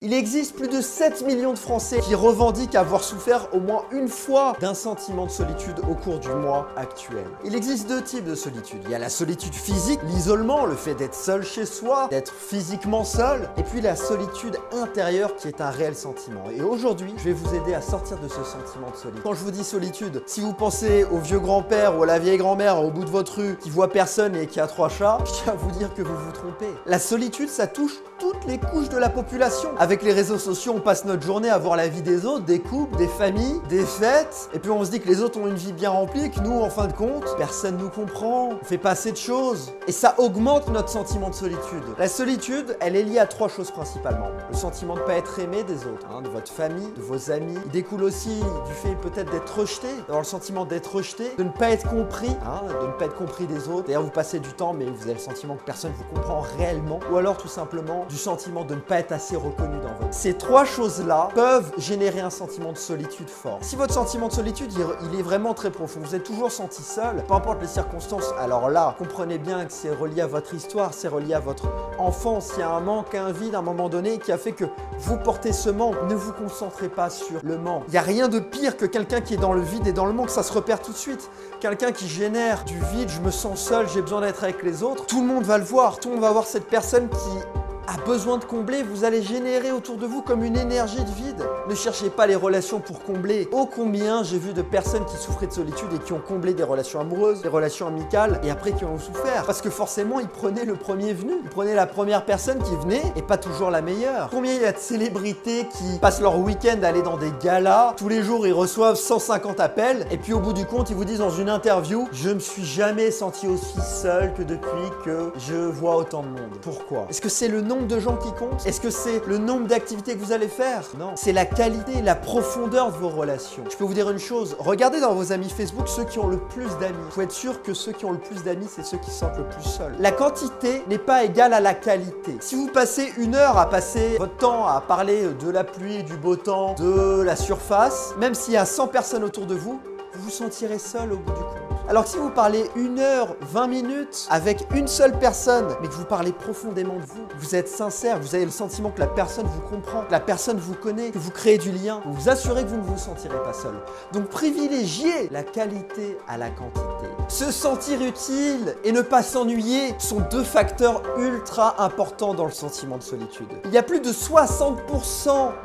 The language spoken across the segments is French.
Il existe plus de 7 millions de Français qui revendiquent avoir souffert au moins une fois d'un sentiment de solitude au cours du mois actuel. Il existe deux types de solitude. Il y a la solitude physique, l'isolement, le fait d'être seul chez soi, d'être physiquement seul, et puis la solitude intérieure qui est un réel sentiment. Et aujourd'hui, je vais vous aider à sortir de ce sentiment de solitude. Quand je vous dis solitude, si vous pensez au vieux grand-père ou à la vieille grand-mère au bout de votre rue qui voit personne et qui a 3 chats, je tiens à vous dire que vous vous trompez. La solitude, ça touche toutes les couches de la population. Avec les réseaux sociaux, on passe notre journée à voir la vie des autres, des couples, des familles, des fêtes, et puis on se dit que les autres ont une vie bien remplie, que nous, en fin de compte, personne nous comprend, on fait pas assez de choses, et ça augmente notre sentiment de solitude. La solitude, elle est liée à 3 choses principalement. Le sentiment de ne pas être aimé des autres, de votre famille, de vos amis. Il découle aussi du fait peut-être d'être rejeté, d'avoir le sentiment d'être rejeté, de ne pas être compris, de ne pas être compris des autres. D'ailleurs, vous passez du temps, mais vous avez le sentiment que personne ne vous comprend réellement, ou alors tout simplement du sentiment de ne pas être assez reconnu dans votre vie. Ces 3 choses-là peuvent générer un sentiment de solitude fort. Si votre sentiment de solitude, il est vraiment très profond, vous êtes toujours senti seul, peu importe les circonstances, alors là, comprenez bien que c'est relié à votre histoire, c'est relié à votre enfance, il y a un manque, un vide à un moment donné qui a fait que vous portez ce manque. Ne vous concentrez pas sur le manque. Il n'y a rien de pire que quelqu'un qui est dans le vide et dans le manque, ça se repère tout de suite. Quelqu'un qui génère du vide, je me sens seul, j'ai besoin d'être avec les autres, tout le monde va le voir, tout le monde va voir cette personne qui a besoin de combler, vous allez générer autour de vous comme une énergie de vide. Ne cherchez pas les relations pour combler. Ô combien j'ai vu de personnes qui souffraient de solitude et qui ont comblé des relations amoureuses, des relations amicales, et après qui ont souffert. Parce que forcément, ils prenaient le premier venu. Ils prenaient la première personne qui venait et pas toujours la meilleure. Combien il y a de célébrités qui passent leur week-end à aller dans des galas, tous les jours ils reçoivent 150 appels, et puis au bout du compte, ils vous disent dans une interview, je me suis jamais senti aussi seul que depuis que je vois autant de monde. Pourquoi? Est-ce que c'est le nombre de gens qui comptent? Est-ce que c'est le nombre d'activités que vous allez faire? Non, c'est la qualité, la profondeur de vos relations. Je peux vous dire une chose, regardez dans vos amis Facebook ceux qui ont le plus d'amis. Il faut être sûr que ceux qui ont le plus d'amis, c'est ceux qui se sentent le plus seuls. La quantité n'est pas égale à la qualité. Si vous passez 1 heure à passer votre temps à parler de la pluie, du beau temps, de la surface, même s'il y a 100 personnes autour de vous, vous vous sentirez seul au bout du compte. Alors que si vous parlez 1 heure, 20 minutes avec une seule personne, mais que vous parlez profondément de vous, vous êtes sincère, vous avez le sentiment que la personne vous comprend, que la personne vous connaît, que vous créez du lien, vous vous assurez que vous ne vous sentirez pas seul. Donc privilégiez la qualité à la quantité. Se sentir utile et ne pas s'ennuyer sont 2 facteurs ultra importants dans le sentiment de solitude. Il y a plus de 60%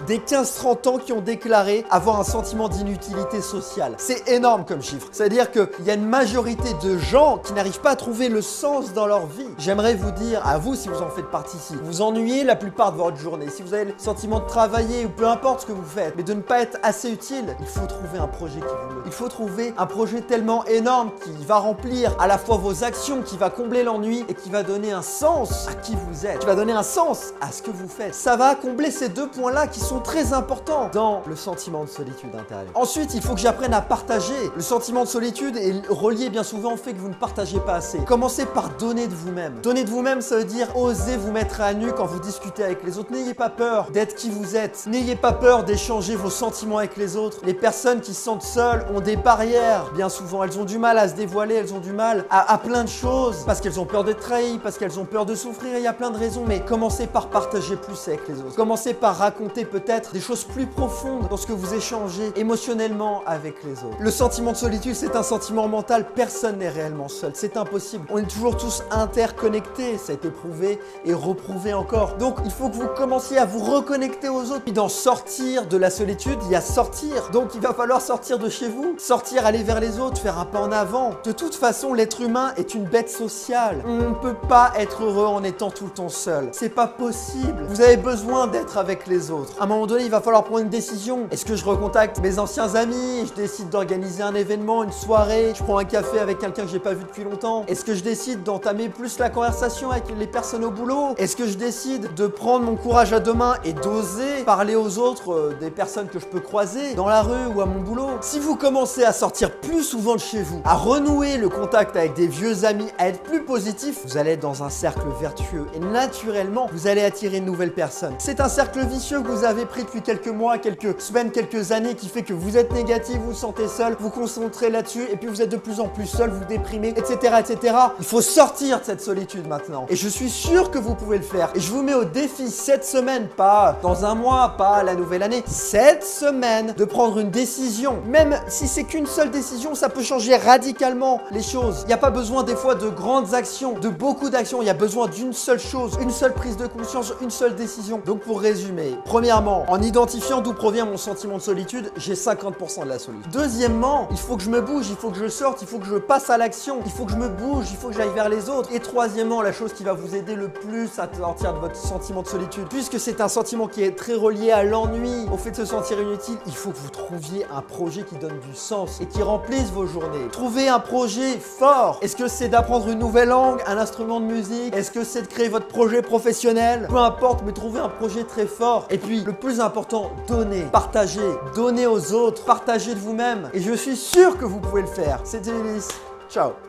des 15-30 ans qui ont déclaré avoir un sentiment d'inutilité sociale. C'est énorme comme chiffre. C'est-à-dire qu'il y a une majorité de gens qui n'arrivent pas à trouver le sens dans leur vie. J'aimerais vous dire, à vous si vous en faites partie, si vous vous ennuyez la plupart de votre journée, si vous avez le sentiment de travailler ou peu importe ce que vous faites, mais de ne pas être assez utile, il faut trouver un projet qui vous motive. Il faut trouver un projet tellement énorme qui va remplir à la fois vos actions, qui va combler l'ennui et qui va donner un sens à qui vous êtes, qui va donner un sens à ce que vous faites. Ça va combler ces 2 points-là qui sont très importants dans le sentiment de solitude intérieure. Ensuite, il faut que j'apprenne à partager. Le sentiment de solitude est relié bien souvent au fait que vous ne partagez pas assez. Commencez par donner de vous-même. Donner de vous-même, ça veut dire oser vous mettre à nu quand vous discutez avec les autres. N'ayez pas peur d'être qui vous êtes. N'ayez pas peur d'échanger vos sentiments avec les autres. Les personnes qui se sentent seules ont des barrières. Bien souvent, elles ont du mal à se dévoiler, elles ont du mal à plein de choses. Parce qu'elles ont peur d'être trahies, parce qu'elles ont peur de souffrir. Il y a plein de raisons. Mais commencez par partager plus avec les autres. Commencez par raconter peut-être des choses plus profondes dans ce que vous échangez émotionnellement avec les autres. Le sentiment de solitude, c'est un sentiment mental. Personne n'est réellement seul, c'est impossible. On est toujours tous interconnectés, ça a été prouvé et reprouvé encore. Donc il faut que vous commenciez à vous reconnecter aux autres. Puis d'en sortir de la solitude, il y a sortir. Donc il va falloir sortir de chez vous, sortir, aller vers les autres, faire un pas en avant. De toute façon, l'être humain est une bête sociale. On ne peut pas être heureux en étant tout le temps seul. C'est pas possible. Vous avez besoin d'être avec les autres. À un moment donné, il va falloir prendre une décision. Est-ce que je recontacte mes anciens amis? Je décide d'organiser un événement, une soirée, je prends un café avec quelqu'un que j'ai pas vu depuis longtemps? Est-ce que je décide d'entamer plus la conversation avec les personnes au boulot? Est-ce que je décide de prendre mon courage à 2 mains et d'oser parler aux autres des personnes que je peux croiser dans la rue ou à mon boulot? Si vous commencez à sortir plus souvent de chez vous, à renouer le contact avec des vieux amis, à être plus positif, vous allez être dans un cercle vertueux et naturellement, vous allez attirer de nouvelles personnes. C'est un cercle vicieux que vous avez pris depuis quelques mois, quelques semaines, quelques années qui fait que vous êtes négatif, vous vous sentez seul, vous vous concentrez là-dessus et puis vous êtes de plus en plus seul, vous déprimez, etc., etc. Il faut sortir de cette solitude maintenant. Et je suis sûr que vous pouvez le faire. Et je vous mets au défi cette semaine, pas dans un mois, pas la nouvelle année, cette semaine, de prendre une décision. Même si c'est qu'une seule décision, ça peut changer radicalement les choses. Il n'y a pas besoin des fois de grandes actions, de beaucoup d'actions. Il y a besoin d'une seule chose, une seule prise de conscience, une seule décision. Donc pour résumer, premièrement, en identifiant d'où provient mon sentiment de solitude, j'ai 50% de la solitude. Deuxièmement, il faut que je me bouge, il faut que je sorte, il faut que je passe à l'action, il faut que je me bouge, il faut que j'aille vers les autres. Et troisièmement, la chose qui va vous aider le plus à sortir de votre sentiment de solitude, puisque c'est un sentiment qui est très relié à l'ennui, au fait de se sentir inutile, il faut que vous trouviez un projet qui donne du sens et qui remplisse vos journées. Trouvez un projet fort. Est-ce que c'est d'apprendre une nouvelle langue, un instrument de musique? Est-ce que c'est de créer votre projet professionnel? Peu importe, mais trouvez un projet très fort. Et puis, le plus important, donnez, partagez, donnez aux autres, partagez de vous-même. Et je suis sûr que vous pouvez le faire. C'était Ulysse. Ciao.